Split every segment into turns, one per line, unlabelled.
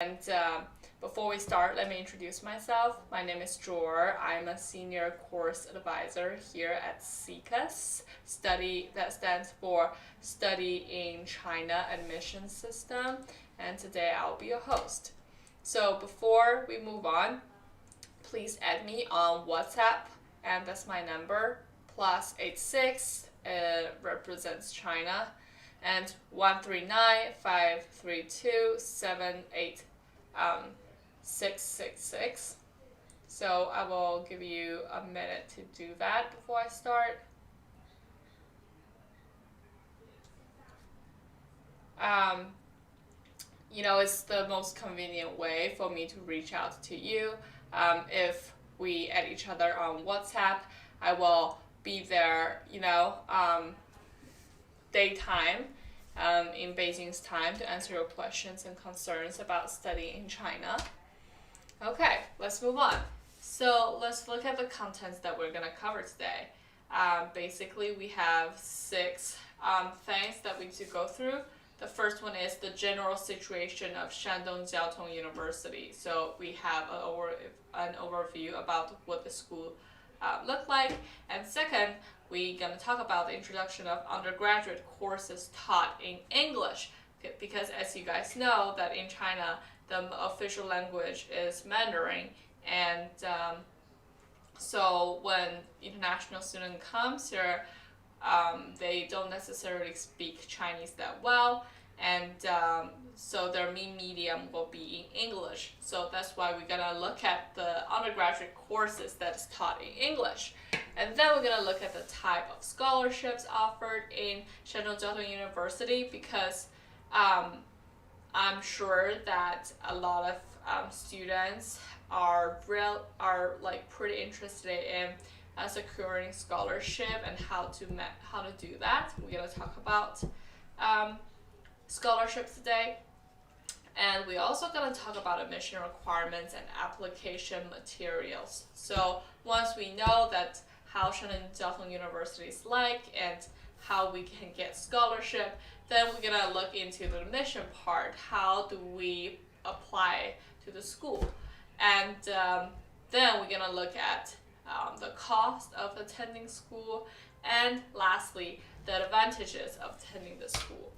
And before we start, let me introduce myself. My name is Jor. I'm a senior course advisor here at HSK, study that stands for Study in China Admission System. And today I'll be your host. So before we move on, please add me on WhatsApp, and that's my number, +86, represents China, and 139-532-78 666. So I will give you a minute to do that before I start. Um, it's the most convenient way for me to reach out to you. If we add each other on WhatsApp, I will be there, daytime, in Beijing's time to answer your questions and concerns about studying in China. Okay, let's move on. So let's look at the contents that we're going to cover today. Basically, we have six things that we need to go through. The first one is the general situation of Shandong Jiaotong University. So we have an overview about what the school looked like. And second, we're going to talk about the introduction of undergraduate courses taught in English. Because as you guys know, that in China, the official language is Mandarin. And so when international student comes here, they don't necessarily speak Chinese that well, and so their main medium will be in English. So that's why we're gonna look at the undergraduate courses that is taught in English. And then we're gonna look at the type of scholarships offered in Shandong Jiaotong University, because I'm sure that a lot of students are pretty interested in securing scholarship and how to do that. We're gonna talk about scholarships today, and we're also gonna talk about admission requirements and application materials. So once we know that how Shandong Jiaotong University is like and how we can get scholarship, then we're gonna look into the admission part. How do we apply to the school? And then we're gonna look at the cost of attending school, and lastly, the advantages of attending the school.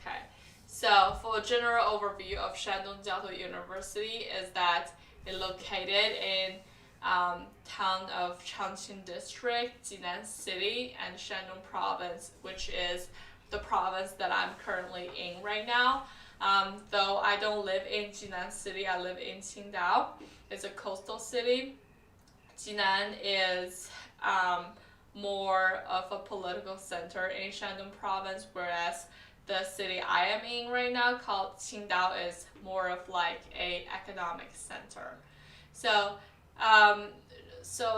Okay, so for a general overview of Shandong Jiaotong University is that it's located in town of Changqing District, Jinan City, and Shandong Province, which is the province that I'm currently in right now. Though I don't live in Jinan City, I live in Qingdao. It's a coastal city. Jinan is more of a political center in Shandong Province, whereas the city I am in right now, called Qingdao, is more of like a economic center. So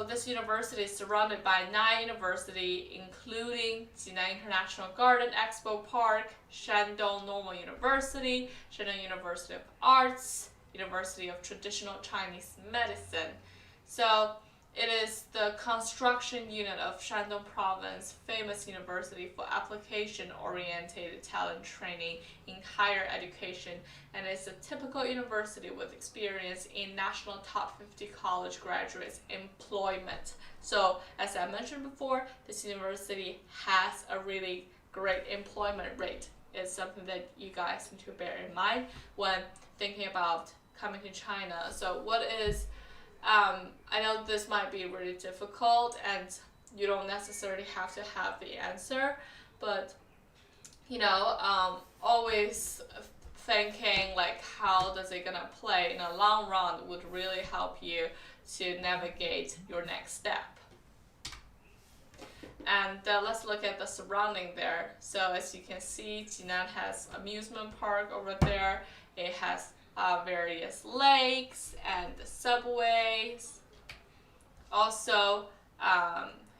this university is surrounded by 9 universities, including Jinan International Garden Expo Park, Shandong Normal University, Shandong University of Arts, University of Traditional Chinese Medicine. So it is the construction unit of Shandong Province, famous university for application-oriented talent training in higher education, and it's a typical university with experience in national top 50 college graduates employment. So as I mentioned before, this university has a really great employment rate. It's something that you guys need to bear in mind when thinking about coming to China. So what is I know this might be really difficult and you don't necessarily have to have the answer, but always thinking like how does it gonna play in a long run would really help you to navigate your next step. And let's look at the surrounding there. So as you can see, Jinan has amusement park over there. It has various lakes and the subways. Also,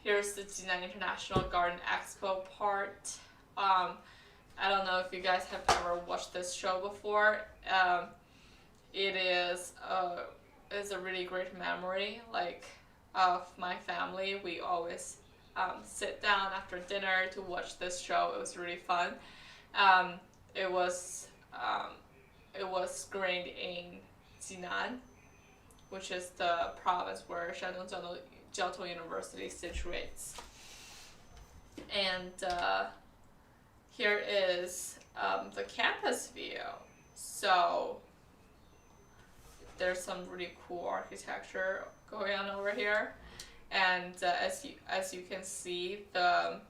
here's the Jinan International Garden Expo part. I don't know if you guys have ever watched this show before. It is a really great memory, like, of my family. We always sit down after dinner to watch this show. It was really fun. It was it was screened in Jinan, which is the province where Shandong Jiaotong University situates. And here is the campus view. So there's some really cool architecture going on over here, and as you can see, the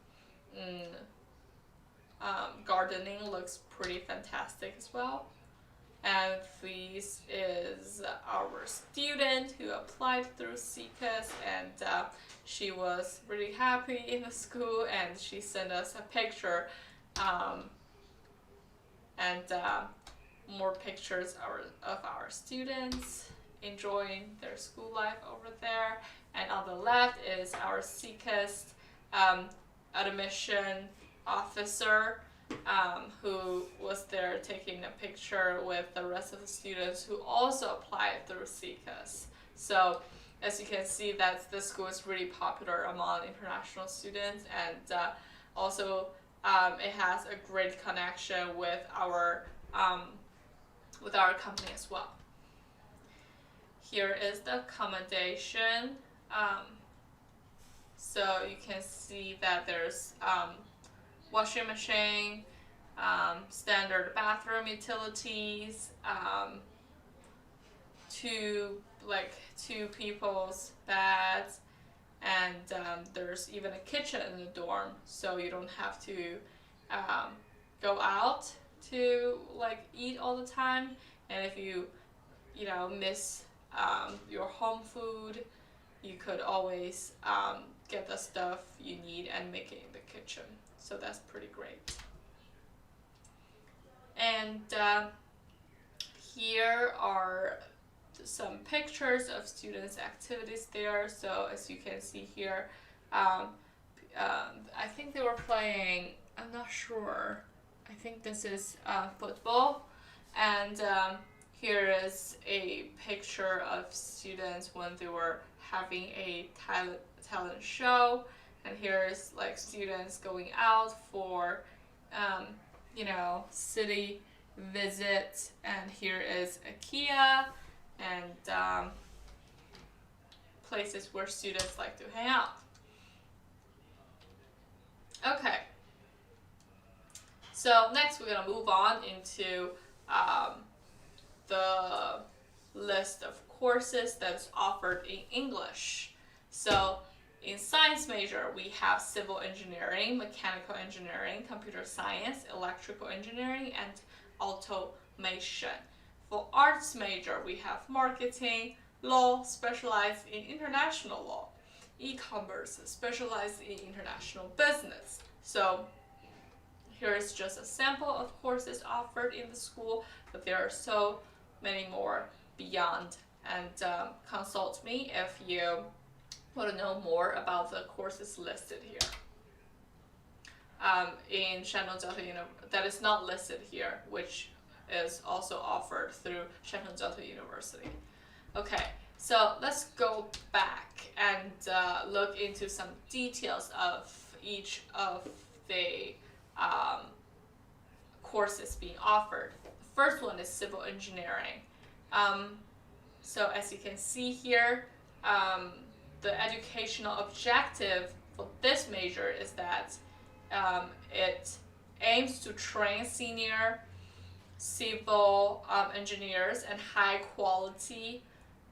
gardening looks pretty fantastic as well. And this is our student who applied through CCAS, and she was really happy in the school, and she sent us a picture, and more pictures of our students enjoying their school life over there. And on the left is our CCAS admission officer, who was there taking a picture with the rest of the students who also applied through CCAS. So as you can see, that the school is really popular among international students, and also it has a great connection with our company as well. Here is the accommodation. So you can see that there's washing machine, standard bathroom utilities, two people's beds, and there's even a kitchen in the dorm, so you don't have to go out to eat all the time. And if you miss your home food, you could always get the stuff you need and make it in the kitchen. So that's pretty great. And here are some pictures of students' activities there. So as you can see here, I think they were playing, I'm not sure, I think this is football. And here is a picture of students when they were having a talent show. And here's students going out for city visit. And here is IKEA and places where students like to hang out. Okay, so next we're going to move on into the list of courses that's offered in English. So in science major, we have civil engineering, mechanical engineering, computer science, electrical engineering, and automation. For arts major, we have marketing, law, specialized in international law, e-commerce, specialized in international business. So here is just a sample of courses offered in the school, but there are so many more beyond. And consult me if you want to know more about the courses listed here. In Shandong Jiaotong University, that is not listed here, which is also offered through Shandong Jiaotong University. Okay, so let's go back and look into some details of each of the courses being offered. The first one is civil engineering. So as you can see here, the educational objective for this major is that it aims to train senior civil engineers and high quality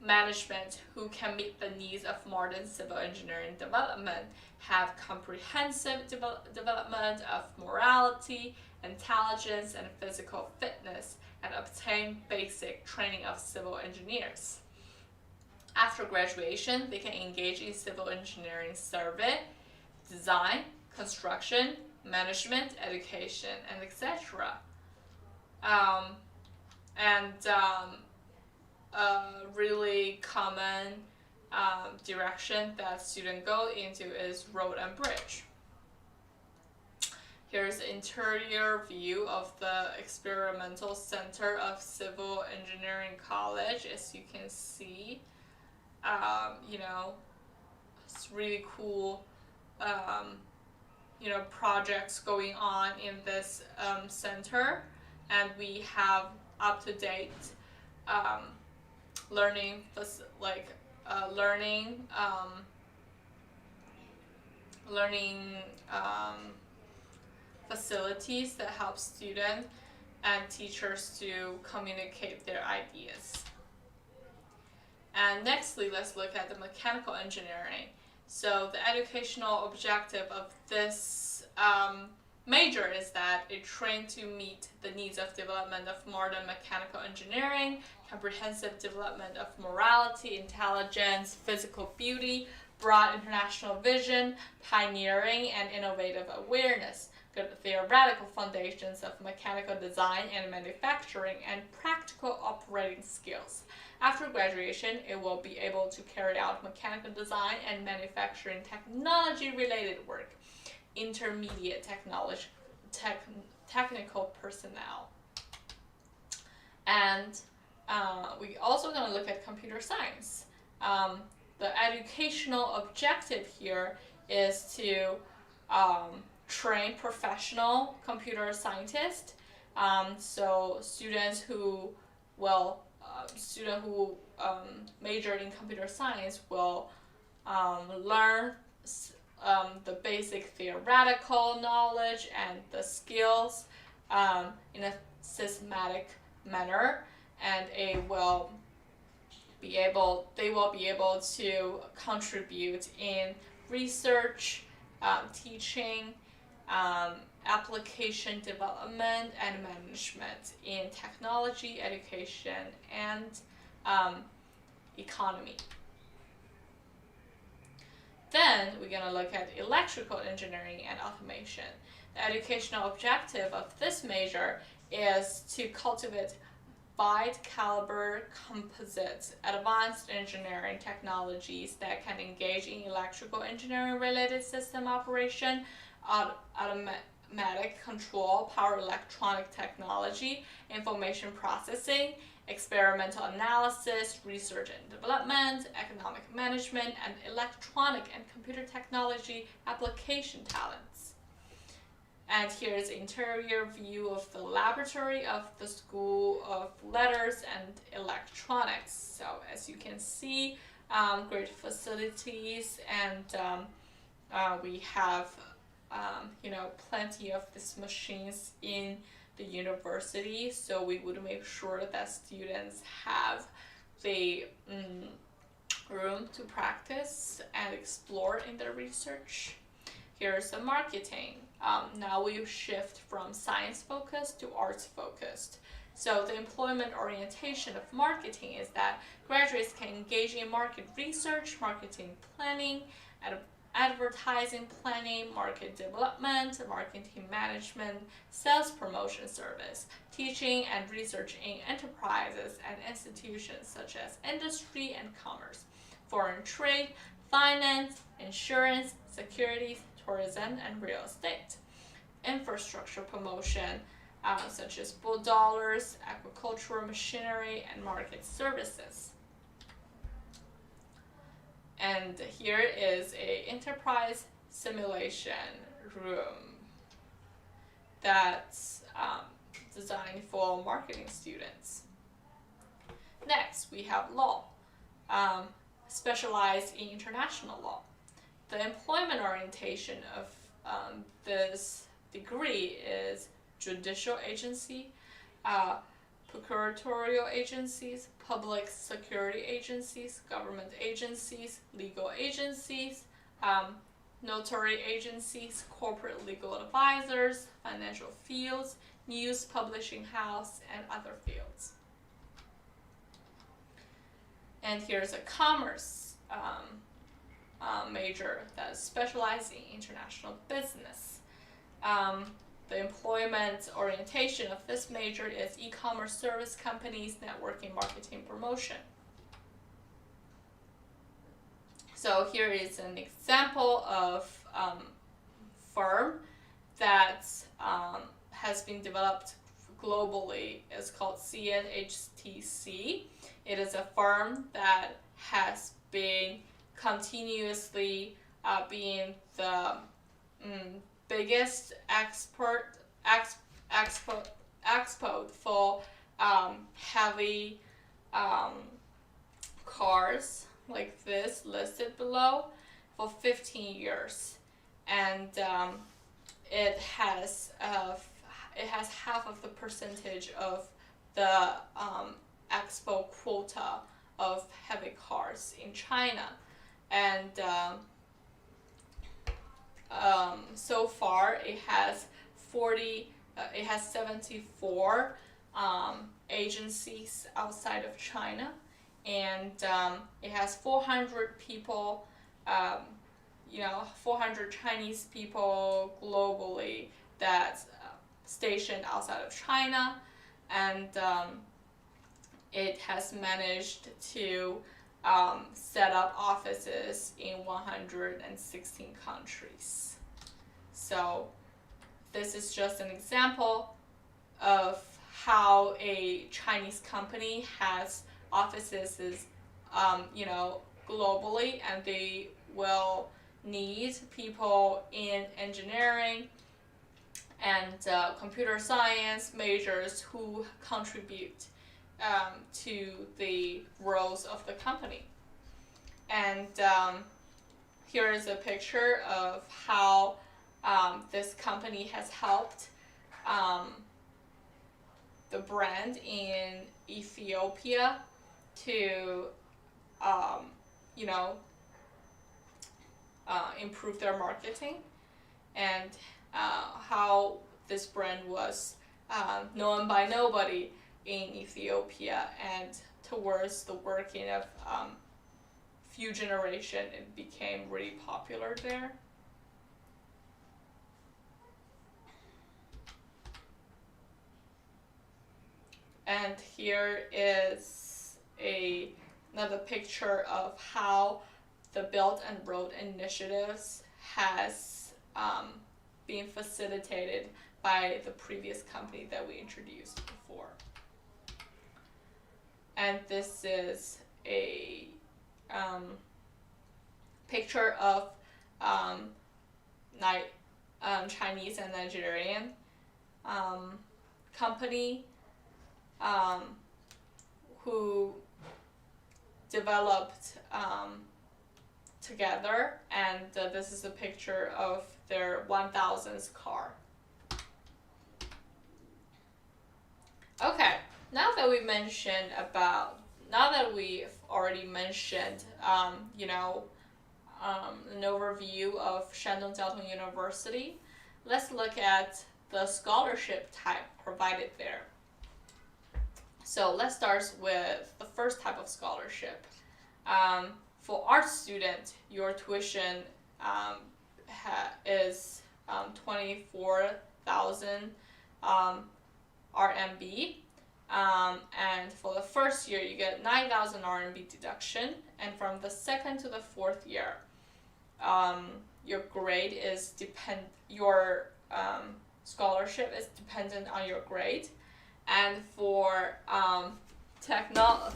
management who can meet the needs of modern civil engineering development, have comprehensive development of morality, intelligence, and physical fitness, and obtain basic training of civil engineers. After graduation, they can engage in civil engineering survey, design, construction, management, education, and etc. A really common direction that students go into is road and bridge. Here's an interior view of the Experimental Center of Civil Engineering College. As you can see, it's really cool, projects going on in this center. And we have up-to-date um, learning, learning, learning facilities that help students and teachers to communicate their ideas. And nextly, let's look at the mechanical engineering. So the educational objective of this major is that it trains to meet the needs of development of modern mechanical engineering, comprehensive development of morality, intelligence, physical beauty, broad international vision, pioneering and innovative awareness, good theoretical foundations of mechanical design and manufacturing, and practical operating skills. After graduation, it will be able to carry out mechanical design and manufacturing technology-related work, intermediate technical personnel. And we also going to look at computer science. The educational objective here is to train professional computer scientists. So students who major in computer science will learn the basic theoretical knowledge and the skills in a systematic manner, and they will be able to contribute in research, teaching, application development and management in technology, education, and economy. Then we're going to look at electrical engineering and automation. The educational objective of this major is to cultivate wide caliber composites, advanced engineering technologies that can engage in electrical engineering related system operation, automatic control, power electronic technology, information processing, experimental analysis, research and development, economic management, and electronic and computer technology application talents. And here is an interior view of the laboratory of the School of Letters and Electronics. So as you can see, great facilities, and we have plenty of these machines in the university, so we would make sure that students have the room to practice and explore in their research. Here's the marketing. Now we shift from science focused to arts focused. So the employment orientation of marketing is that graduates can engage in market research, marketing planning, advertising planning, market development, marketing management, sales promotion service, teaching and research in enterprises and institutions such as industry and commerce, foreign trade, finance, insurance, securities, tourism, and real estate. Infrastructure promotion, such as bull dollars, agricultural machinery, and market services. And here is a enterprise simulation room that's designed for marketing students. Next, we have law, specialized in international law. The employment orientation of this degree is judicial agency, procuratorial agencies, public security agencies, government agencies, legal agencies, notary agencies, corporate legal advisors, financial fields, news publishing house, and other fields. And here's a commerce major that specializes in international business. The employment orientation of this major is e-commerce service companies, networking, marketing, promotion. So here is an example of firm that has been developed globally. It's called CNHTC. It is a firm that has been continuously being the biggest export for heavy cars like this listed below for 15 years, and it has half of the percentage of the export quota of heavy cars in China, and so far it has 74 agencies outside of China, and it has 400 people, 400 Chinese people globally that's stationed outside of China, and it has managed to set up offices in 116 countries. So this is just an example of how a Chinese company has offices, globally, and they will need people in engineering and computer science majors who contribute to the growth of the company. And here is a picture of how this company has helped the brand in Ethiopia to improve their marketing, and how this brand was known by nobody in Ethiopia, and towards the working of few generation it became really popular there. And here is another picture of how the Belt and Road initiatives has been facilitated by the previous company that we introduced before. And this is a picture of Chinese and Nigerian company who developed together, and this is a picture of their 1000th car. Okay, now that we've already mentioned an overview of Shandong Jiaotong University, let's look at the scholarship type provided there. So let's start with the first type of scholarship. For art student, your tuition is 24,000 RMB. And for the first year, you get 9,000 RMB deduction. And from the second to the fourth year, your grade is your scholarship is dependent on your grade. And for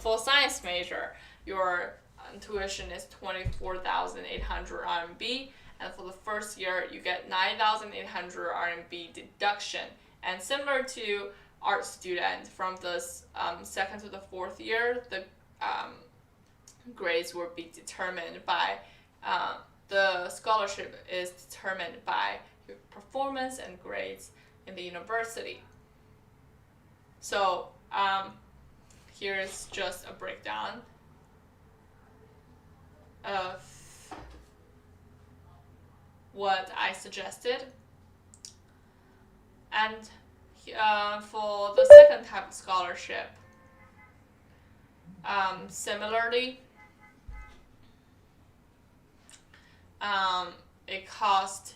for science major, your tuition is 24,800 RMB, and for the first year you get 9,800 RMB deduction. And similar to art student, from the second to the fourth year, the grades will be determined by the scholarship is determined by your performance and grades in the university. So here's just a breakdown of what I suggested. And for the second type of scholarship, similarly, it cost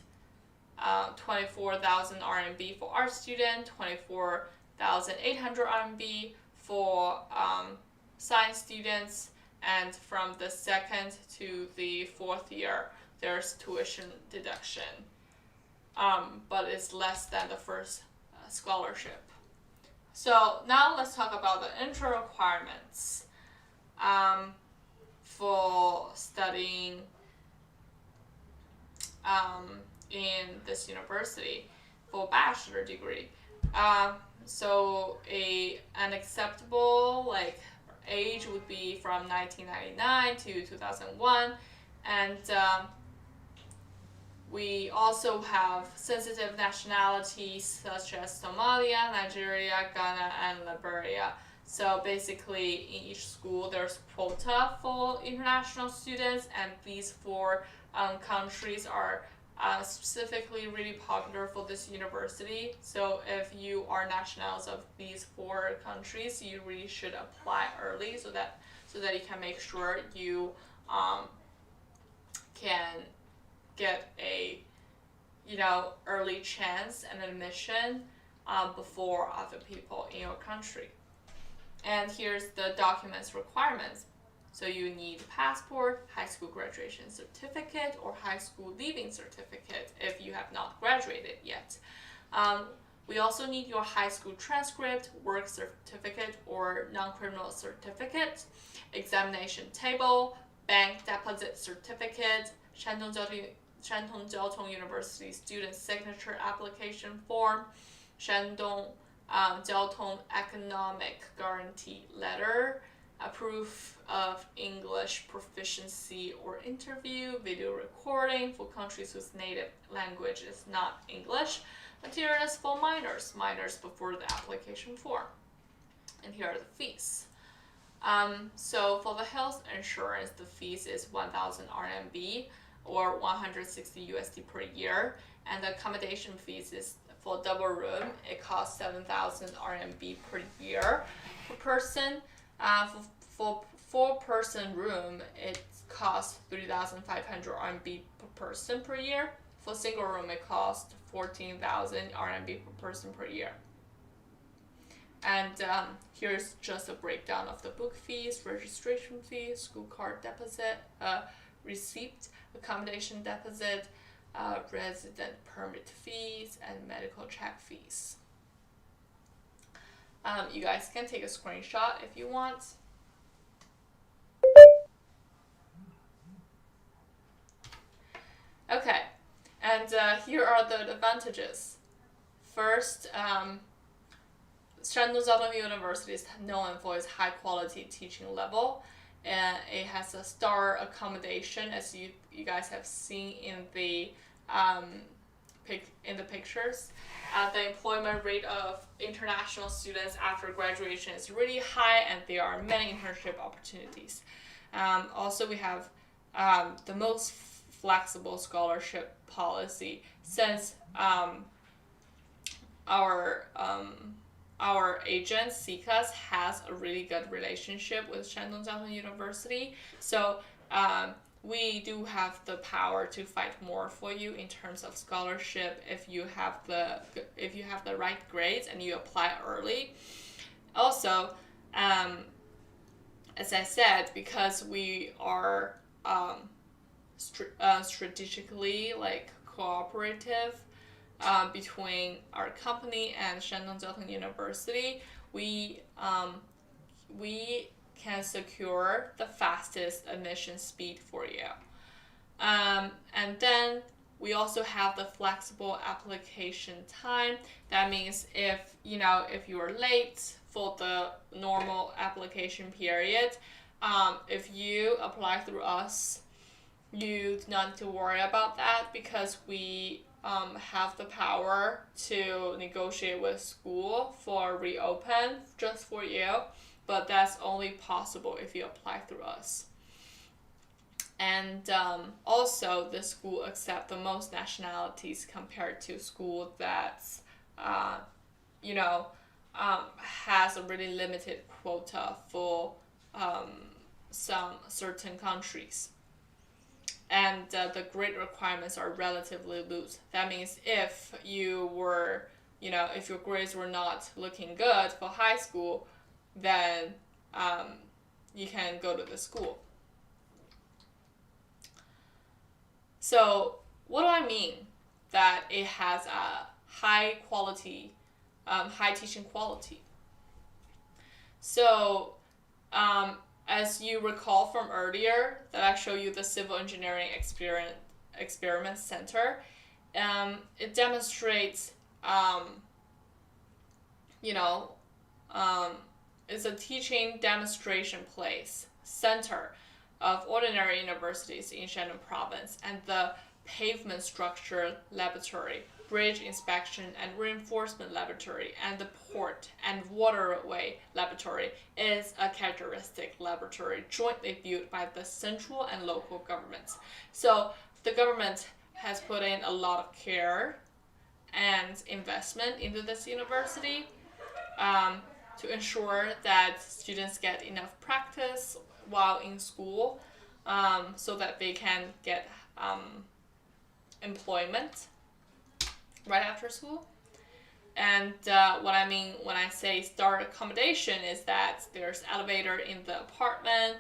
24,000 RMB for art student, 24,800 RMB for science students, and from the second to the fourth year, there's tuition deduction, but it's less than the first scholarship. So now let's talk about the entry requirements for studying in this university for bachelor degree. So an acceptable like age would be from 1999 to 2001, and we also have sensitive nationalities such as Somalia, Nigeria, Ghana, and Liberia. So basically, in each school, there's quota for international students, and these four countries are specifically really popular for this university. So if you are nationals of these four countries, you really should apply early so that you can make sure you can get a early chance and admission before other people in your country. And here's the documents requirements. So you need a passport, high school graduation certificate, or high school leaving certificate if you have not graduated yet. We also need your high school transcript, work certificate, or non-criminal certificate, examination table, bank deposit certificate, Shandong Jiaotong University student signature application form, Shandong Jiaotong economic guarantee letter, a proof of English proficiency or interview, video recording for countries whose native language is not English, materials for minors before the application form. And here are the fees. So for the health insurance, the fees is 1,000 RMB or 160 USD per year, and the accommodation fees is for double room. It costs 7,000 RMB per year per person. For four-person room, it costs 3,500 RMB per person per year. For single room, it costs 14,000 RMB per person per year. And here's just a breakdown of the book fees, registration fees, school card deposit, receipt, accommodation deposit, resident permit fees, and medical check fees. You guys can take a screenshot if you want. Okay, and here are the advantages. First, Shandong Jiaotong University is known for its high quality teaching level, and it has a star accommodation, as you guys have seen in the pictures. The employment rate of international students after graduation is really high, and there are many internship opportunities. Also, we have the most flexible scholarship policy, since our agent SICAS has a really good relationship with Shandong Jiaotong University, so we do have the power to fight more for you in terms of scholarship if you have the right grades and you apply early. Also, as I said, because we are strategically cooperative between our company and Shandong Jiaotong University, we can secure the fastest admission speed for you. And then we also have the flexible application time. That means if you are late for the normal application period, if you apply through us, you do not need to worry about that, because we have the power to negotiate with school for reopen just for you, but that's only possible if you apply through us. And also, the school accept the most nationalities compared to school that's has a really limited quota for some certain countries. And the grade requirements are relatively loose. That means if you were, if your grades were not looking good for high school, then you can go to the school. So what do I mean that it has a high quality, high teaching quality? So as you recall from earlier that I showed you the Civil Engineering Experiment Center, it demonstrates is a teaching demonstration place, center of ordinary universities in Shandong province, and the pavement structure laboratory, bridge inspection and reinforcement laboratory, and the port and waterway laboratory is a characteristic laboratory jointly built by the central and local governments. So the government has put in a lot of care and investment into this university to ensure that students get enough practice while in school, so that they can get employment right after school. And what I mean when I say start accommodation is that there's elevator in the apartment,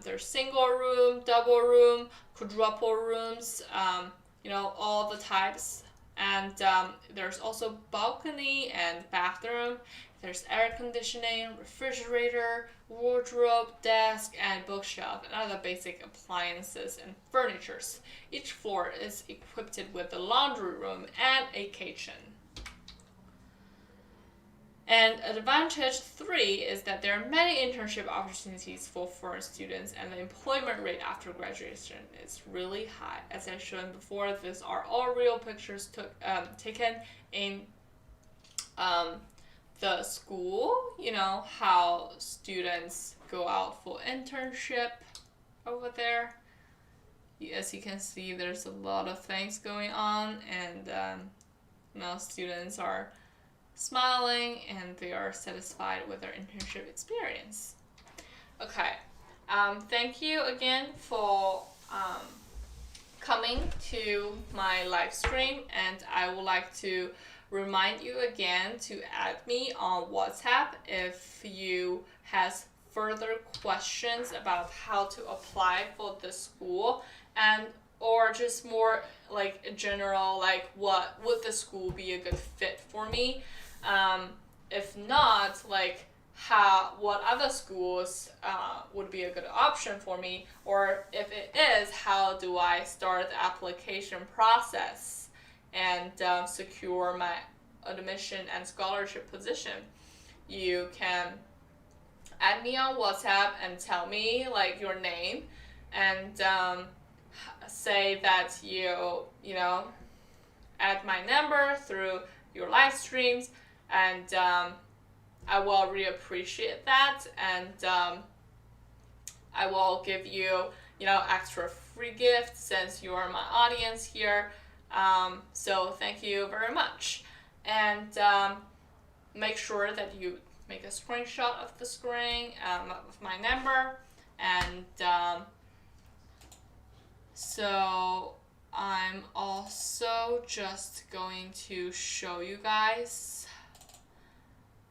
there's single room, double room, quadruple rooms, all the types. And there's also balcony and bathroom. There's air conditioning, refrigerator, wardrobe, desk, and bookshelf, and other basic appliances and furnitures. Each floor is equipped with a laundry room and a kitchen. And advantage 3 is that there are many internship opportunities for foreign students, and the employment rate after graduation is really high. As I showed before, these are all real pictures taken in the school, how students go out for internship over there. As you can see, there's a lot of things going on, and students are smiling and they are satisfied with their internship experience. Okay, thank you again for coming to my live stream, and I would like to remind you again to add me on WhatsApp if you has further questions about how to apply for the school, and or just more like general, like what would the school be a good fit for me. If not, like what other schools would be a good option for me, or if it is, how do I start the application process and secure my admission and scholarship position. You can add me on WhatsApp and tell me like your name, and say that you add my number through your live streams, and I will really appreciate that, and I will give you extra free gift since you are my audience here. So thank you very much, and make sure that you make a screenshot of the screen of my number, and so I'm also just going to show you guys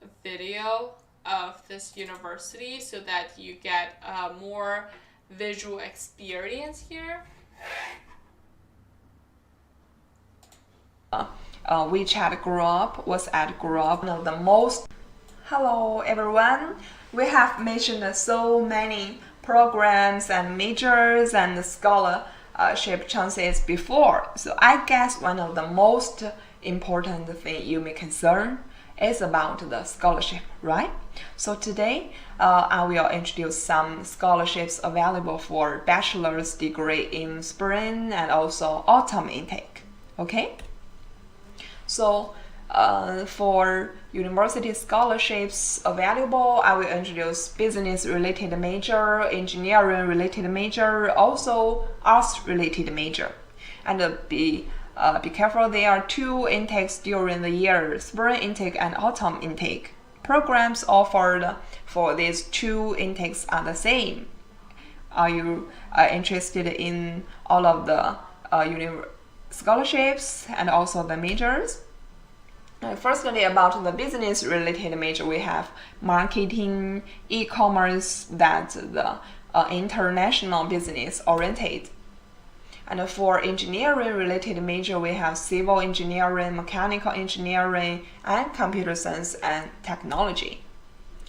a video of this university so that you get a more visual experience here.
WeChat group, WhatsApp group, one of the most. Hello everyone, we have mentioned so many programs and majors and scholarship chances before, so I guess one of the most important thing you may concern is about the scholarship, right? So today I will introduce some scholarships available for bachelor's degree in spring and also autumn intake. Okay, so for university scholarships available, I will introduce business related major, engineering related major, also arts related major. And be careful, there are two intakes during the year, spring intake and autumn intake. Programs offered for these two intakes are the same. Are you interested in all of the scholarships and also the majors? Firstly, about the business related major, we have marketing, e-commerce, that's the international business oriented. And for engineering related major, we have civil engineering, mechanical engineering, and computer science and technology.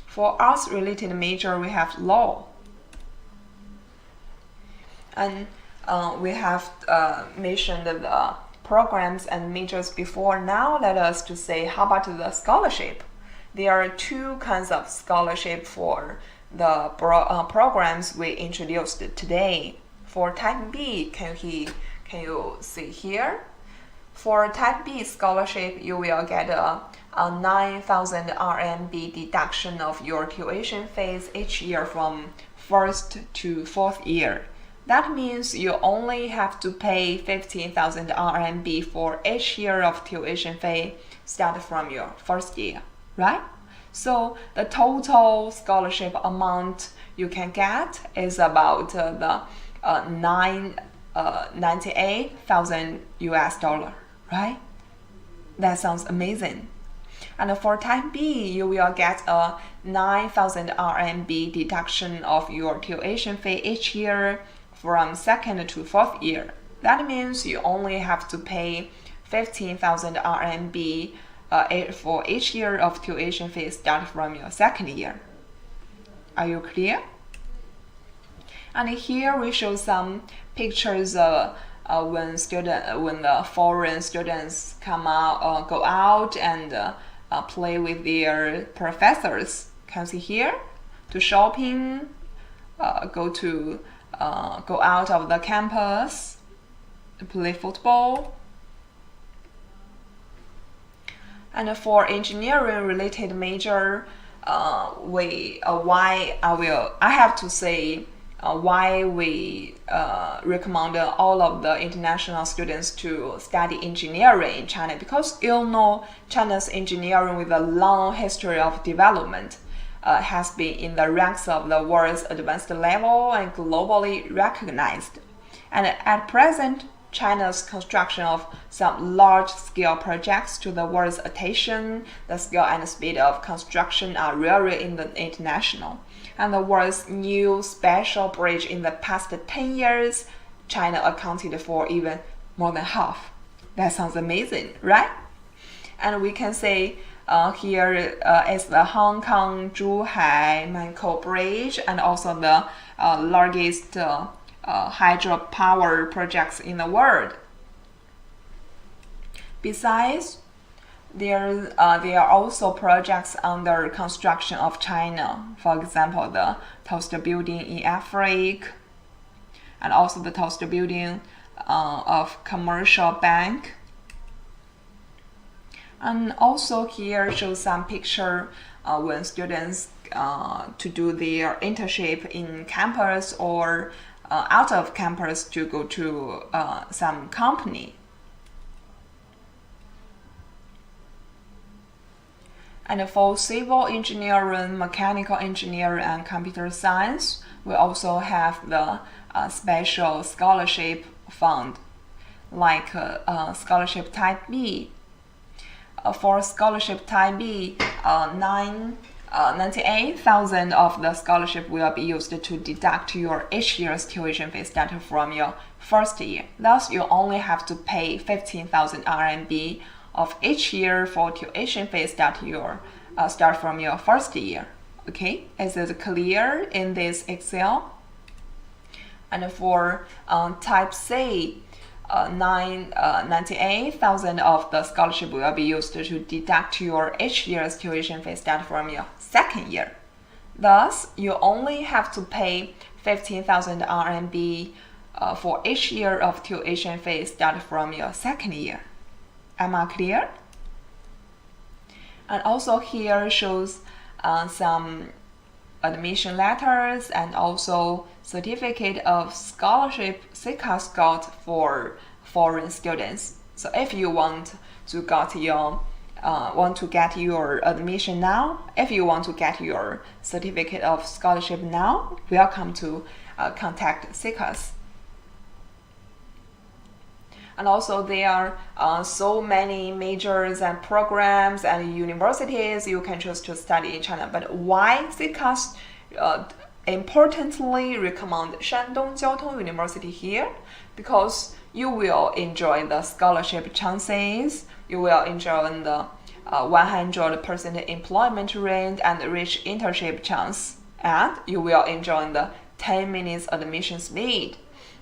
For arts related major, we have law. And we have mentioned the programs and majors before. Now let us to say how about the scholarship. there are two kinds of scholarship for the programs we introduced today. For type B, can you see here? For type B scholarship, you will get a 9,000 RMB deduction of your tuition fees each year from first to fourth year. That means you only have to pay 15,000 RMB for each year of tuition fee started from your first year, right? So the total scholarship amount you can get is about the 98,000 US dollar, right? That sounds amazing. And for type B, you will get a 9,000 RMB deduction of your tuition fee each year from second to fourth year. That means you only have to pay 15,000 RMB for each year of tuition fee start from your second year. Are you clear? And here we show some pictures when the foreign students go out and play with their professors. Can you see here? To shopping, go out of the campus, play football. And for engineering related major, why we recommend all of the international students to study engineering in China, because you know China's engineering with a long history of development has been in the ranks of the world's advanced level and globally recognized. And at present, China's construction of some large-scale projects to the world's attention, the scale and speed of construction are rare in the international. And the world's new special bridge in the past 10 years, China accounted for even more than half. That sounds amazing, right? And we can say here is the Hong Kong-Zhuhai-Mankou Bridge, and also the largest hydropower projects in the world. Besides, there are also projects under construction of China. For example, the Toaster Building in Africa, and also the Toaster Building of Commercial Bank. And also here shows some picture when students to do their internship in campus or out of campus to go to some company. And for civil engineering, mechanical engineering, and computer science, we also have the special scholarship fund, like scholarship type B. For scholarship type B, 98,000 of the scholarship will be used to deduct your each year's tuition fee starting from your first year. Thus, you only have to pay 15,000 RMB of each year for tuition fee start from your first year. Okay, is it clear in this Excel? And for type C, 98,000 of the scholarship will be used to deduct your each year's tuition fee start from your second year. Thus, you only have to pay 15,000 RMB for each year of tuition fee start from your second year. Am I clear? And also here shows some admission letters and also certificate of scholarship CCAS got for foreign students. So if you want to get your admission now, if you want to get your certificate of scholarship now, welcome to contact CCAS. And also there are so many majors and programs and universities you can choose to study in China. But why CCAS importantly recommend Shandong Jiaotong University here? Because you will enjoy the scholarship chances, you will enjoy the 100% employment rate and rich internship chance, and you will enjoy the 10 minutes admission speed.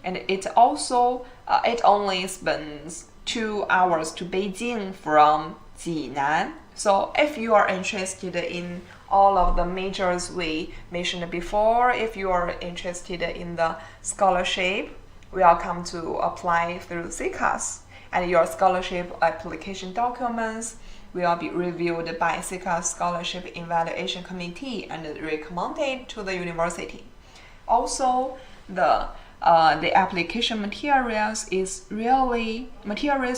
And it only spends 2 hours to Beijing from Jinan. So if you are interested in all of the majors we mentioned before, if you are interested in the scholarship, welcome to apply through CCAS. And your scholarship application documents will be reviewed by CCAS Scholarship Evaluation Committee and recommended to the university. Also, the application materials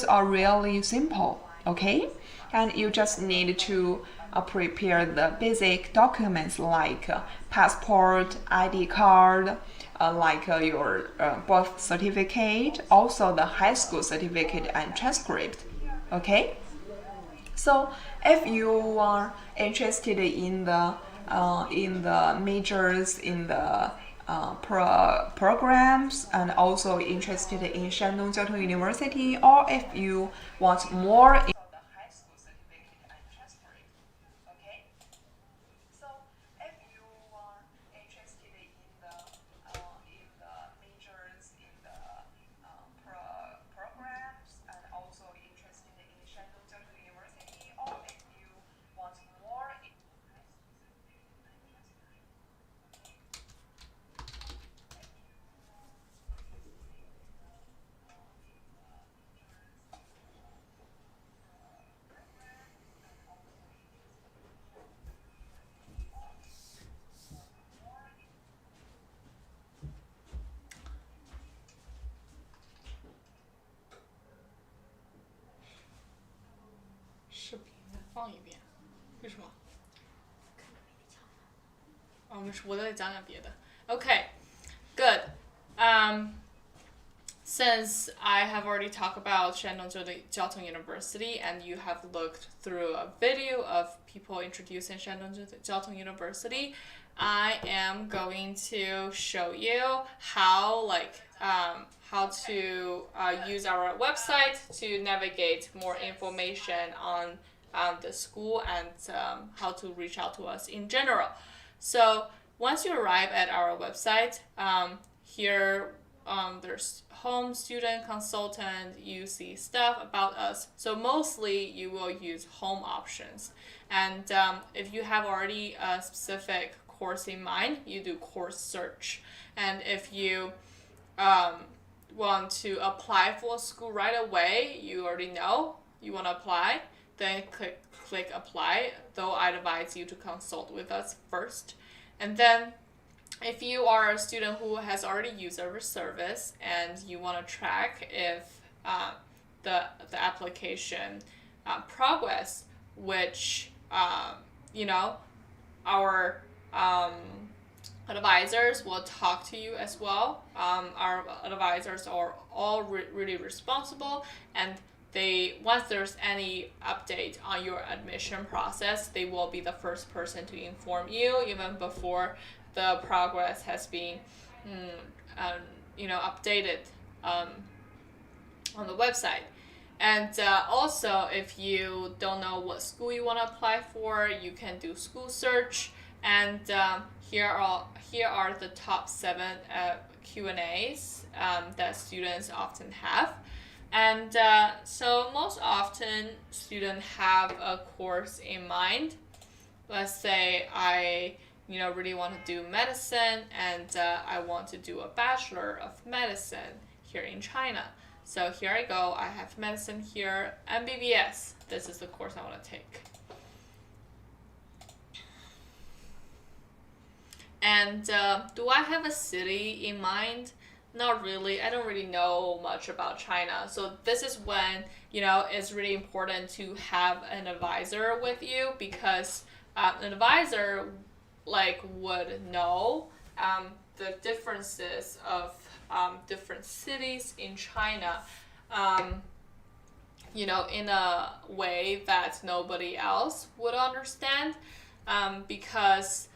are really simple, okay? And you just need to prepare the basic documents like passport, ID card, like your birth certificate, also the high school certificate and transcript, okay? So if you are interested in the majors, in the programs, and also interested in Shandong Jiaotong University, or if you want more
视频再放一遍，为什么？哦，没事，我再讲讲别的。Okay, good. Since I have already talked about Shandong Jiaotong University and you have looked through a video of people introducing Shandong Jiaotong University, I am going to show you how to use our website to navigate more information on the school and how to reach out to us in general. So once you arrive at our website, here there's home, student, consultant, you see stuff about us. So mostly you will use home options. And if you have already a specific course in mind, you do course search. And if you want to apply for a school right away, you already know you want to apply, then click apply, though I'd advise you to consult with us first. And then if you are a student who has already used our service and you want to track if the application progress, which our advisors will talk to you as well. Our advisors are all really responsible, and once there's any update on your admission process, they will be the first person to inform you even before the progress has been updated on the website. And also, if you don't know what school you want to apply for, you can do school search. And here are the top 7 Q&As that students often have. And so most often students have a course in mind. Let's say I really want to do medicine and I want to do a Bachelor of Medicine here in China. So here I go, I have medicine here, MBBS. This is the course I want to take. And do I have a city in mind? Not really. I don't really know much about China. So this is when, it's really important to have an advisor with you, because an advisor would know the differences of different cities in China, in a way that nobody else would understand, because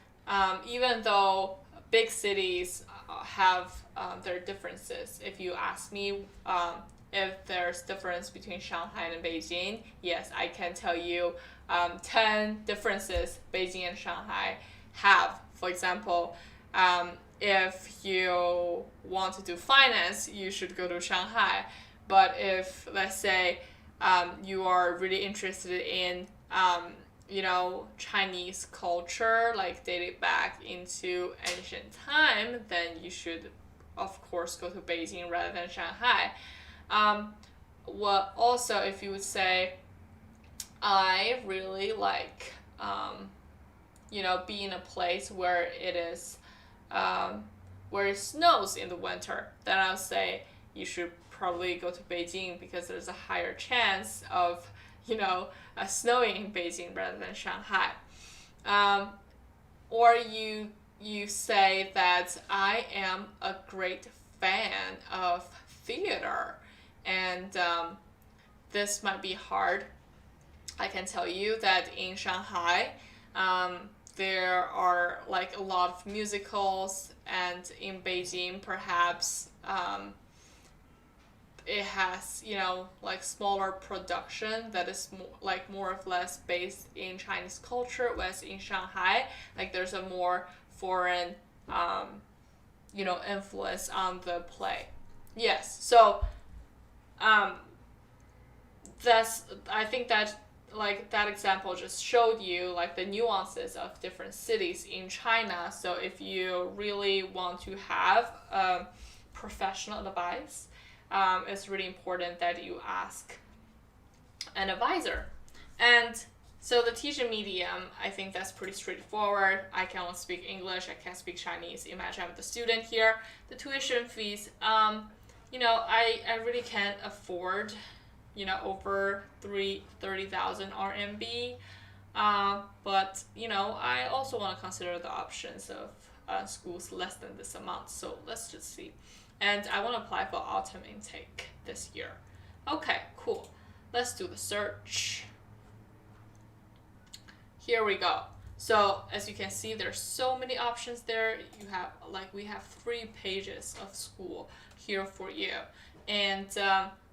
even though big cities have their differences. If you ask me if there's difference between Shanghai and Beijing, yes, I can tell you 10 differences Beijing and Shanghai have. For example, if you want to do finance, you should go to Shanghai. But if, let's say, you are really interested in Chinese culture, like dated back into ancient time, then you should, of course, go to Beijing rather than Shanghai. What also, if you would say, I really like, be in a place where it is, where it snows in the winter, then I'll say you should probably go to Beijing because there's a higher chance of, snowing in Beijing rather than Shanghai. Or you say that I am a great fan of theater, and this might be hard. I can tell you that in Shanghai, there are like a lot of musicals, and in Beijing, perhaps it has like smaller production that is more or less based in Chinese culture, whereas in Shanghai, like there's a more foreign influence on the play. Yes, so I think that like that example just showed you like the nuances of different cities in China. So if you really want to have professional advice, it's really important that you ask an advisor. And so the teaching medium, I think that's pretty straightforward. I can only speak English, I can't speak Chinese. Imagine I'm the student here. The tuition fees, I really can't afford, over 30,000 RMB. But, I also want to consider the options of schools less than this amount. So let's just see. And I want to apply for autumn intake this year. Okay, cool. Let's do the search. Here we go. So as you can see, there's so many options there. We have 3 pages of school here for you. And,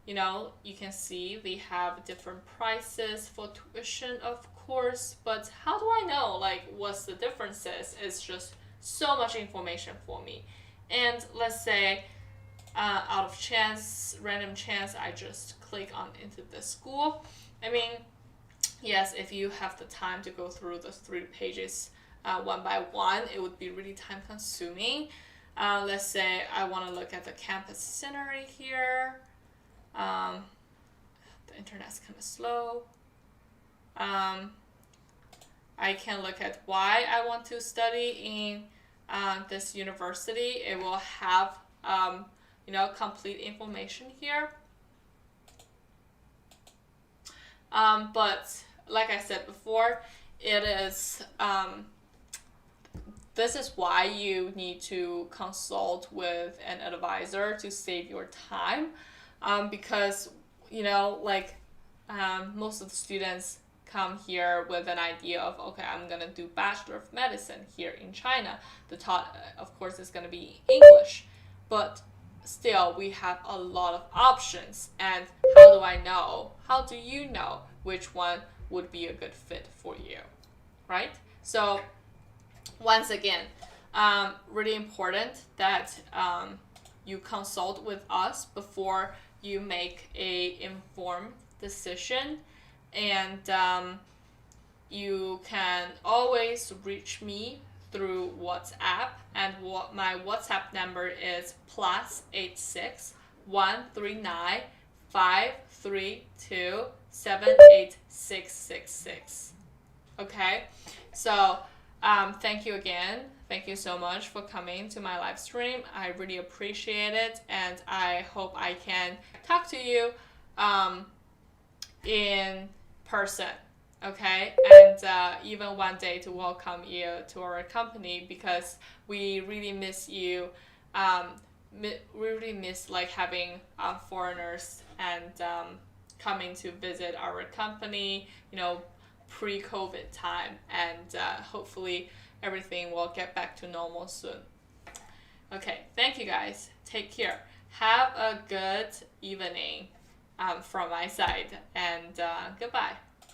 you can see they have different prices for tuition, of course. But how do I know, what's the differences? It's just so much information for me. And let's say, out of random chance, I just click on into the school. I mean, yes, if you have the time to go through the 3 pages one by one, it would be really time consuming. Let's say I want to look at the campus scenery here. The internet's kind of slow. I can look at why I want to study in this university. It will have complete information here. But like I said before, it is this is why you need to consult with an advisor to save your time, because most of the students come here with an idea of, okay, I'm gonna do Bachelor of Medicine here in China. The taught, of course, is gonna be English, but still we have a lot of options. And how do you know which one would be a good fit for you, right? So once again, really important that you consult with us before you make a informed decision. And you can always reach me through WhatsApp, and my WhatsApp number is +86 139 532 78666. Okay, so thank you again. Thank you so much for coming to my live stream. I really appreciate it, and I hope I can talk to you in person, okay? And even one day to welcome you to our company, because we really miss you. We really miss having foreigners and coming to visit our company, pre-COVID time, and hopefully everything will get back to normal soon. Okay, thank you guys. Take care. Have a good evening from my side, and goodbye.